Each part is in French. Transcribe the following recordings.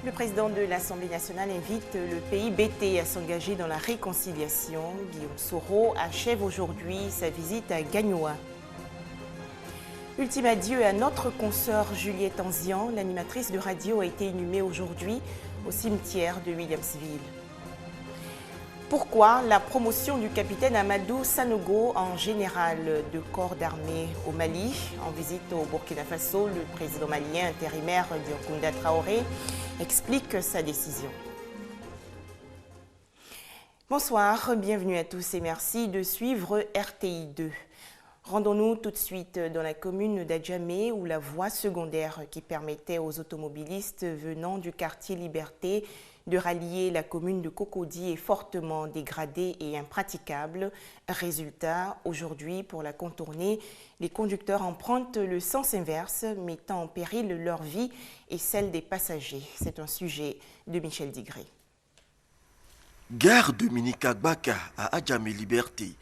Le président de l'Assemblée nationale invite le pays BT à s'engager dans la réconciliation. Guillaume Soro achève aujourd'hui sa visite à Gagnoa. Ultime adieu à notre consoeur Juliette Anzian. L'animatrice de radio a été inhumée aujourd'hui au cimetière de Williamsville. Pourquoi la promotion du capitaine Amadou Sanogo en général de corps d'armée au Mali? En visite au Burkina Faso, le président malien intérimaire Diokounda Traoré explique sa décision. Bonsoir, bienvenue à tous et merci de suivre RTI 2. Rendons-nous tout de suite dans la commune d'Adjamé où la voie secondaire qui permettait aux automobilistes venant du quartier Liberté de rallier la commune de Cocody est fortement dégradée et impraticable. Résultat, aujourd'hui, pour la contourner, les conducteurs empruntent le sens inverse, mettant en péril leur vie et celle des passagers. C'est un sujet de Michel Digré. Gare Dominique Agbaka à Adjamé Liberté.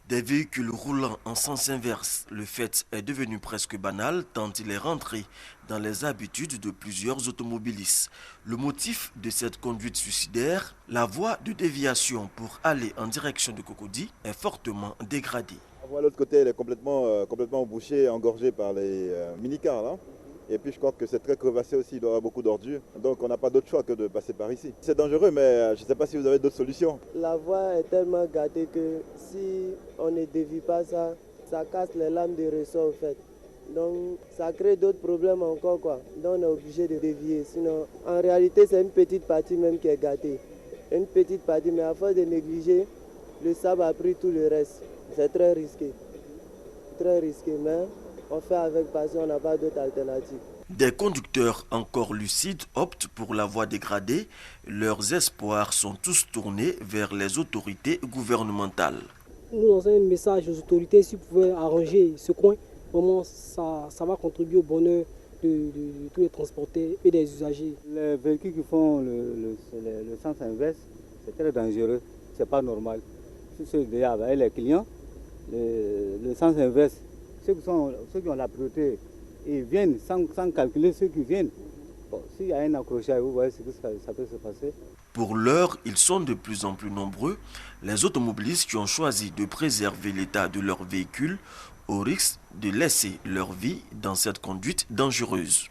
Des véhicules roulant en sens inverse, le fait est devenu presque banal tant il est rentré dans les habitudes de plusieurs automobilistes. Le motif de cette conduite suicidaire, la voie de déviation pour aller en direction de Cocody est fortement dégradée. La voie de l'autre côté elle est complètement bouchée, engorgée par les minicars là. Et puis je crois que c'est très crevassé aussi, il doit y avoir beaucoup d'ordures. Donc on n'a pas d'autre choix que de passer par ici. C'est dangereux, mais je ne sais pas si vous avez d'autres solutions. La voie est tellement gâtée que si on ne dévie pas ça, ça casse les lames de ressort en fait. Donc ça crée d'autres problèmes encore quoi. Donc on est obligé de dévier. Sinon, en réalité, c'est une petite partie même qui est gâtée. Une petite partie, mais à force de négliger, le sable a pris tout le reste. C'est très risqué. Très risqué, mais on fait avec passion, on n'a pas d'autre alternative. Des conducteurs encore lucides optent pour la voie dégradée. Leurs espoirs sont tous tournés vers les autorités gouvernementales. Nous lançons un message aux autorités, s'ils pouvaient arranger ce coin, vraiment ça va contribuer au bonheur de tous les transporteurs et des usagers. Les véhicules qui font le sens inverse, c'est très dangereux, c'est pas normal. Ceux déjà avec les clients, le sens inverse, ceux qui ont la priorité, ils viennent sans calculer ceux qui viennent. Bon, s'il y a un accrochage, vous voyez ce que ça peut se passer. Pour l'heure, ils sont de plus en plus nombreux, les automobilistes qui ont choisi de préserver l'état de leur véhicule au risque de laisser leur vie dans cette conduite dangereuse.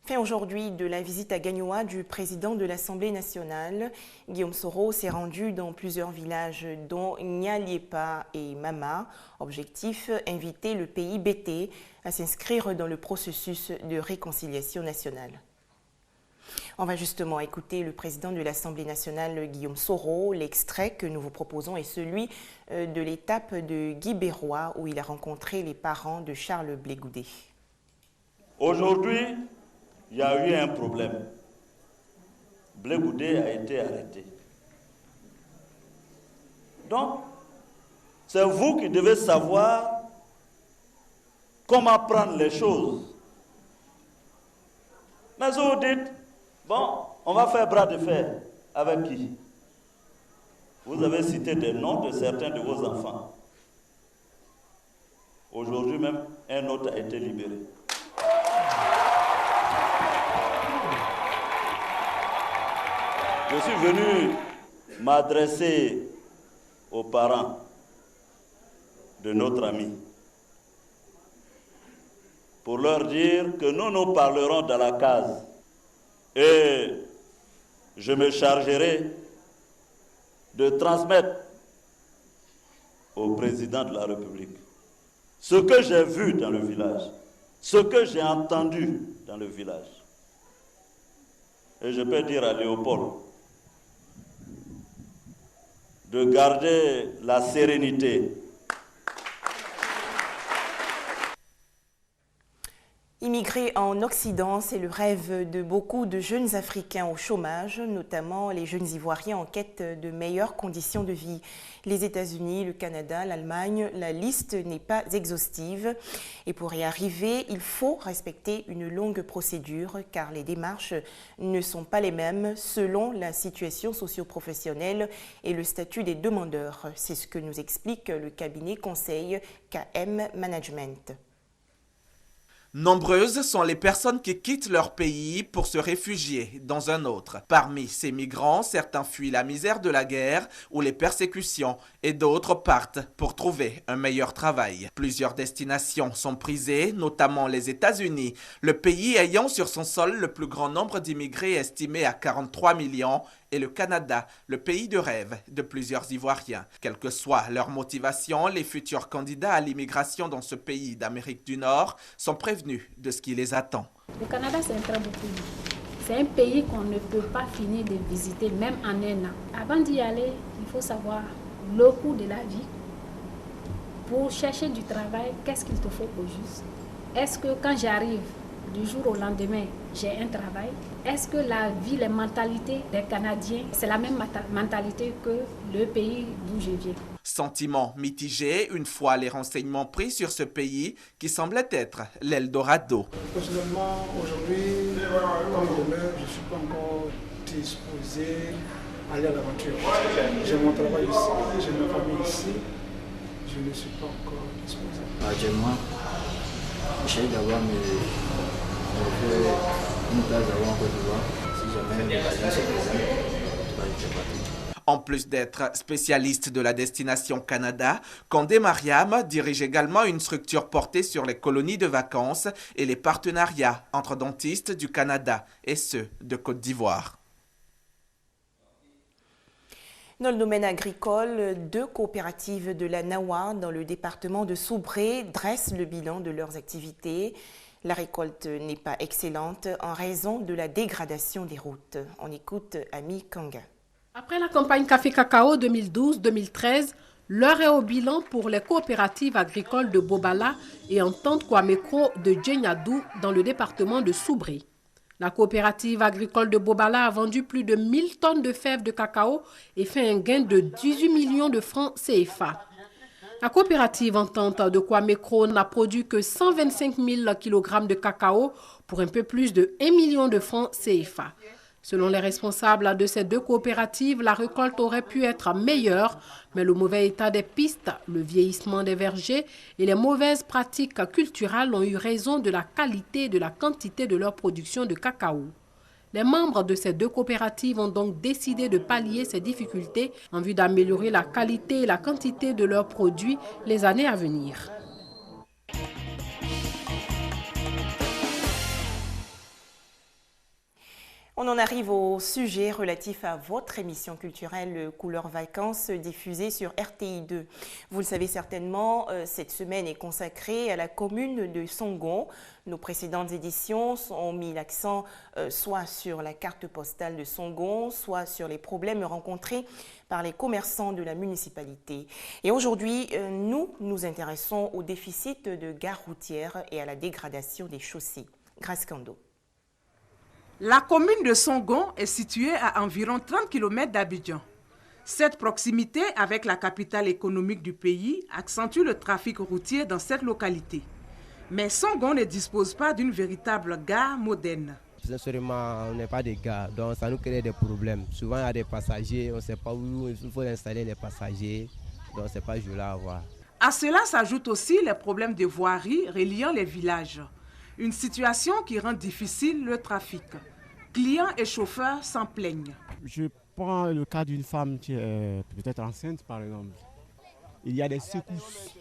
Fin aujourd'hui de la visite à Gagnoa du président de l'Assemblée nationale. Guillaume Soro s'est rendu dans plusieurs villages dont Nyaliepa et Mama. Objectif, inviter le pays BT à s'inscrire dans le processus de réconciliation nationale. On va justement écouter le président de l'Assemblée nationale, Guillaume Soro. L'extrait que nous vous proposons est celui de l'étape de Guibérois où il a rencontré les parents de Charles Blégoudet. Aujourd'hui, il y a eu un problème. Blégoudet a été arrêté. Donc, c'est vous qui devez savoir comment prendre les choses. Mais vous dites, bon, on va faire bras de fer. Avec qui? Vous avez cité des noms de certains de vos enfants. Aujourd'hui même, un autre a été libéré. Je suis venu m'adresser aux parents de notre ami pour leur dire que nous parlerons dans la case et je me chargerai de transmettre au président de la République ce que j'ai vu dans le village, ce que j'ai entendu dans le village. Et je peux dire à Léopold de garder la sérénité. Immigrer en Occident, c'est le rêve de beaucoup de jeunes Africains au chômage, notamment les jeunes Ivoiriens en quête de meilleures conditions de vie. Les États-Unis, le Canada, l'Allemagne, la liste n'est pas exhaustive. Et pour y arriver, il faut respecter une longue procédure car les démarches ne sont pas les mêmes selon la situation socio-professionnelle et le statut des demandeurs. C'est ce que nous explique le cabinet conseil KM Management. Nombreuses sont les personnes qui quittent leur pays pour se réfugier dans un autre. Parmi ces migrants, certains fuient la misère de la guerre ou les persécutions et d'autres partent pour trouver un meilleur travail. Plusieurs destinations sont prisées, notamment les États-Unis, le pays ayant sur son sol le plus grand nombre d'immigrés estimé à 43 millions, et le Canada, le pays de rêve de plusieurs Ivoiriens. Quelle que soit leur motivation, les futurs candidats à l'immigration dans ce pays d'Amérique du Nord sont prévenus de ce qui les attend. Le Canada, c'est un très beau pays. C'est un pays qu'on ne peut pas finir de visiter, même en un an. Avant d'y aller, il faut savoir le coût de la vie. Pour chercher du travail, qu'est-ce qu'il te faut au juste? Est-ce que quand j'arrive du jour au lendemain, j'ai un travail? Est-ce que la vie, les mentalités des Canadiens, c'est la même mentalité que le pays d'où je viens? Sentiment mitigé une fois les renseignements pris sur ce pays qui semblait être l'Eldorado. Personnellement, aujourd'hui, comme demain, je ne suis pas encore disposé à aller à l'aventure. J'ai mon travail ici, j'ai ma famille ici, je ne suis pas encore disposé. Actuellement, j'essaie d'avoir une place d'avoir en Côte d'Ivoire. Si jamais l'occasion se présente, je vais partir. En plus d'être spécialiste de la destination Canada, Kandé Mariam dirige également une structure portée sur les colonies de vacances et les partenariats entre dentistes du Canada et ceux de Côte d'Ivoire. Dans le domaine agricole, 2 coopératives de la Nawa dans le département de Soubré dressent le bilan de leurs activités. La récolte n'est pas excellente en raison de la dégradation des routes. On écoute Ami Kanga. Après la campagne café-cacao 2012-2013, l'heure est au bilan pour les coopératives agricoles de Bobala et Entente Kwamekro de Djenyadou dans le département de Soubré. La coopérative agricole de Bobala a vendu plus de 1000 tonnes de fèves de cacao et fait un gain de 18 millions de francs CFA. La coopérative Entente de Kwamekro n'a produit que 125 000 kg de cacao pour un peu plus de 1 million de francs CFA. Selon les responsables de ces 2 coopératives, la récolte aurait pu être meilleure, mais le mauvais état des pistes, le vieillissement des vergers et les mauvaises pratiques culturelles ont eu raison de la qualité et de la quantité de leur production de cacao. Les membres de ces 2 coopératives ont donc décidé de pallier ces difficultés en vue d'améliorer la qualité et la quantité de leurs produits les années à venir. On en arrive au sujet relatif à votre émission culturelle Couleurs Vacances diffusée sur RTI2. Vous le savez certainement, cette semaine est consacrée à la commune de Songon. Nos précédentes éditions ont mis l'accent soit sur la carte postale de Songon, soit sur les problèmes rencontrés par les commerçants de la municipalité. Et aujourd'hui, nous nous intéressons au déficit de gares routières et à la dégradation des chaussées. Grâce Kando. La commune de Songon est située à environ 30 km d'Abidjan. Cette proximité avec la capitale économique du pays accentue le trafic routier dans cette localité. Mais Songon ne dispose pas d'une véritable gare moderne. Sincèrement, on n'est pas des gares, donc ça nous crée des problèmes. Souvent, il y a des passagers, on ne sait pas où il faut installer les passagers, donc ce n'est pas joli à voir. À cela s'ajoutent aussi les problèmes de voirie reliant les villages. Une situation qui rend difficile le trafic. Clients et chauffeurs s'en plaignent. Je prends le cas d'une femme qui est peut-être enceinte, par exemple. Il y a des secousses.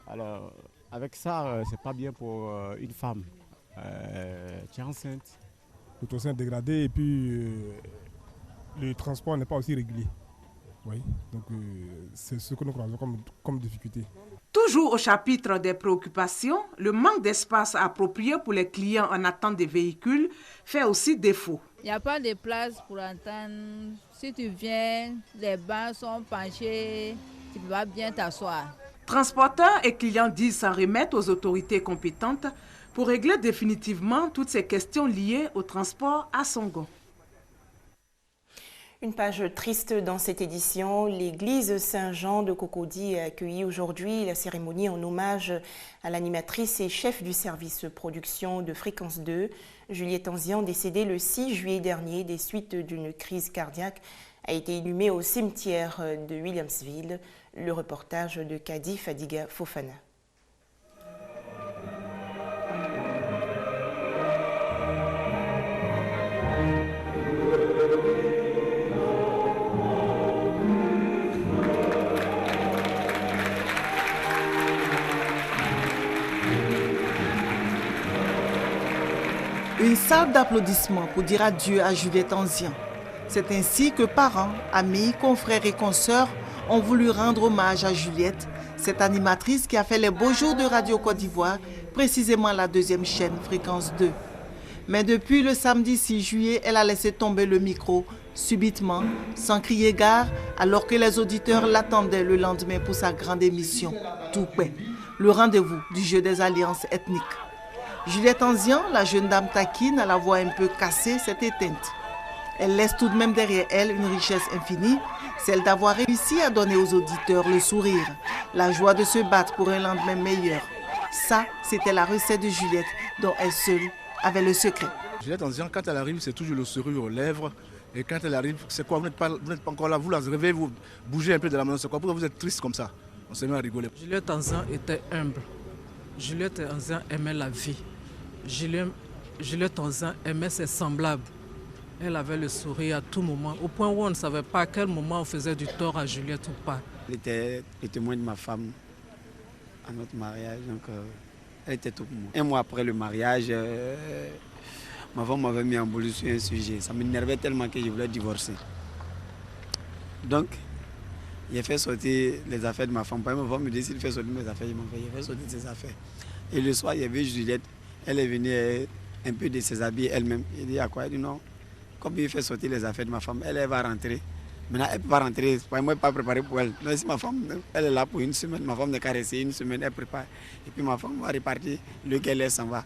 Alors, avec ça, c'est pas bien pour une femme qui est enceinte. Le trottoir est dégradé et puis le transport n'est pas aussi régulier. Oui, donc c'est ce que nous avons comme difficulté. Toujours au chapitre des préoccupations, le manque d'espace approprié pour les clients en attente des véhicules fait aussi défaut. Il n'y a pas de place pour entendre. Si tu viens, les bancs sont penchés, tu peux pas bien t'asseoir. Transporteurs et clients disent s'en remettre aux autorités compétentes pour régler définitivement toutes ces questions liées au transport à Songon. Une page triste dans cette édition. L'église Saint-Jean de Cocody a accueilli aujourd'hui la cérémonie en hommage à l'animatrice et chef du service production de Fréquence 2, Juliette Anzian, décédée le 6 juillet dernier des suites d'une crise cardiaque, a été inhumée au cimetière de Williamsville. Le reportage de Kadi Fadiga Fofana. Une salle d'applaudissements pour dire adieu à Juliette Anzian. C'est ainsi que parents, amis, confrères et consoeurs ont voulu rendre hommage à Juliette, cette animatrice qui a fait les beaux jours de Radio Côte d'Ivoire, précisément la 2e chaîne, Fréquence 2. Mais depuis le samedi 6 juillet, elle a laissé tomber le micro, subitement, sans crier gare, alors que les auditeurs l'attendaient le lendemain pour sa grande émission, Toupé, le rendez-vous du jeu des alliances ethniques. Juliette Anzian, la jeune dame taquine à la voix un peu cassée, s'est éteinte. Elle laisse tout de même derrière elle une richesse infinie, celle d'avoir réussi à donner aux auditeurs le sourire, la joie de se battre pour un lendemain meilleur. Ça, c'était la recette de Juliette, dont elle seule avait le secret. Juliette Anzian, quand elle arrive, c'est toujours le sourire aux lèvres. Et quand elle arrive, c'est quoi? Vous n'êtes pas encore là, vous la réveillez, vous bougez un peu de la maison, c'est quoi? Pourquoi vous êtes triste comme ça? On s'est mis à rigoler. Juliette Anzian était humble. Juliette Anzian aimait la vie. Juliette Anzian aimait ses semblables. Elle avait le sourire à tout moment, au point où on ne savait pas à quel moment on faisait du tort à Juliette ou pas. Elle était le témoin de ma femme à notre mariage, donc elle était tout pour moi. Un mois après le mariage, ma femme m'avait mis en boule sur un sujet. Ça m'énervait tellement que je voulais divorcer. Donc, j'ai fait sortir les affaires de ma femme. Ma femme me dit s'il fait sortir mes affaires, je m'en vais. J'ai fait sortir ses affaires. Et le soir, il y avait Juliette. Elle est venue un peu de ses habits elle-même. Il dit à quoi? Elle dit non. Comme il fait sortir les affaires de ma femme, elle va rentrer. Maintenant, elle ne peut pas rentrer. Moi, je ne suis pas préparé pour elle. Mais si ma femme, elle est là pour une semaine, ma femme n'est qu'à rester une semaine, elle prépare. Et puis ma femme va repartir, lequel elle s'en va.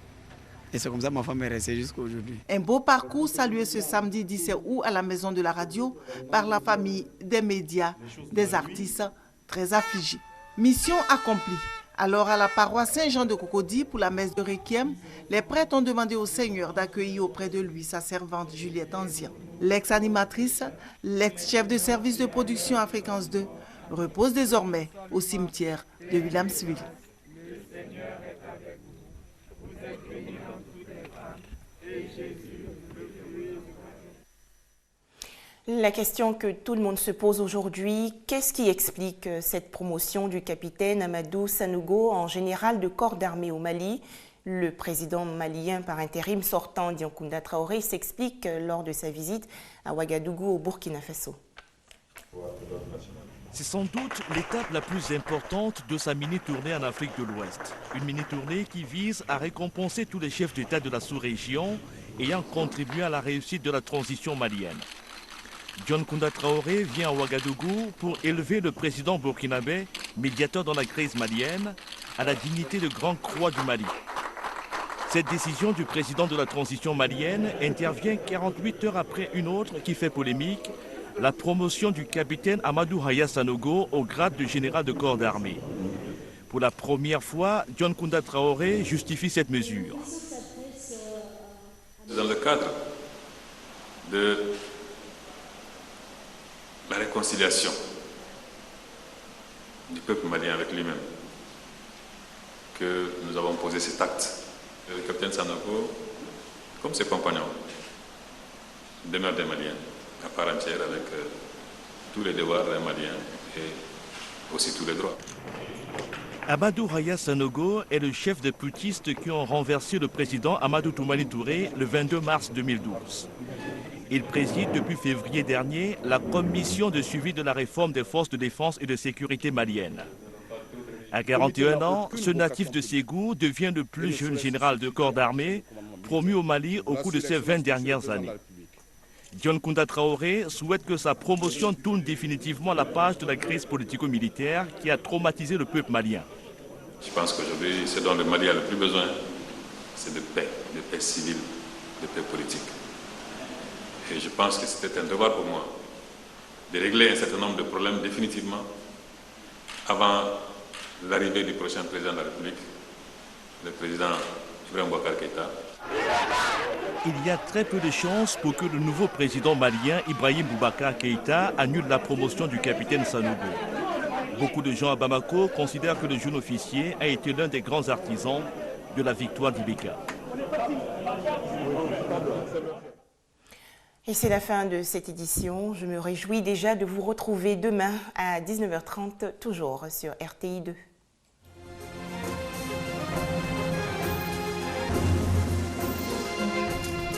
Et c'est comme ça que ma femme est restée jusqu'à aujourd'hui. Un beau parcours salué ce samedi 17 août à la Maison de la Radio par la famille, des médias, des artistes très affligés. Mission accomplie. Alors à la paroisse Saint-Jean de Cocody pour la messe de Requiem, les prêtres ont demandé au Seigneur d'accueillir auprès de lui sa servante Juliette Anzian. L'ex-animatrice, l'ex-chef de service de production à Fréquence 2, repose désormais au cimetière de Williamsville. La question que tout le monde se pose aujourd'hui, qu'est-ce qui explique cette promotion du capitaine Amadou Sanogo en général de corps d'armée au Mali? Le président malien par intérim sortant, Dioncounda Traoré, s'explique lors de sa visite à Ouagadougou au Burkina Faso. C'est sans doute l'étape la plus importante de sa mini-tournée en Afrique de l'Ouest. Une mini-tournée qui vise à récompenser tous les chefs d'État de la sous-région ayant contribué à la réussite de la transition malienne. Dioncounda Traoré vient à Ouagadougou pour élever le président burkinabé, médiateur dans la crise malienne, à la dignité de Grand Croix du Mali. Cette décision du président de la transition malienne intervient 48 heures après une autre qui fait polémique, la promotion du capitaine Amadou Haya Sanogo au grade de général de corps d'armée. Pour la première fois, Dioncounda Traoré justifie cette mesure. Dans le cadre de la réconciliation du peuple malien avec lui-même, que nous avons posé cet acte. Le capitaine Sanogo, comme ses compagnons, demeure des Maliens, à part entière, avec tous les devoirs des Maliens et aussi tous les droits. Amadou Haya Sanogo est le chef des putschistes qui ont renversé le président Amadou Toumani Touré le 22 mars 2012. Il préside depuis février dernier la commission de suivi de la réforme des forces de défense et de sécurité maliennes. À 41 ans, ce natif de Ségou devient le plus jeune général de corps d'armée promu au Mali au cours de ces 20 dernières années. Dioncounda Traoré souhaite que sa promotion tourne définitivement la page de la crise politico-militaire qui a traumatisé le peuple malien. Je pense qu'aujourd'hui, ce dont le Mali a le plus besoin, c'est de paix civile, de paix politique. Et je pense que c'était un devoir pour moi de régler un certain nombre de problèmes définitivement avant l'arrivée du prochain président de la République, le président Ibrahim Boubacar Keïta. Il y a très peu de chances pour que le nouveau président malien Ibrahim Boubacar Keïta annule la promotion du capitaine Sanogo. Beaucoup de gens à Bamako considèrent que le jeune officier a été l'un des grands artisans de la victoire d'Ibeka. Et c'est la fin de cette édition. Je me réjouis déjà de vous retrouver demain à 19h30, toujours sur RTI 2.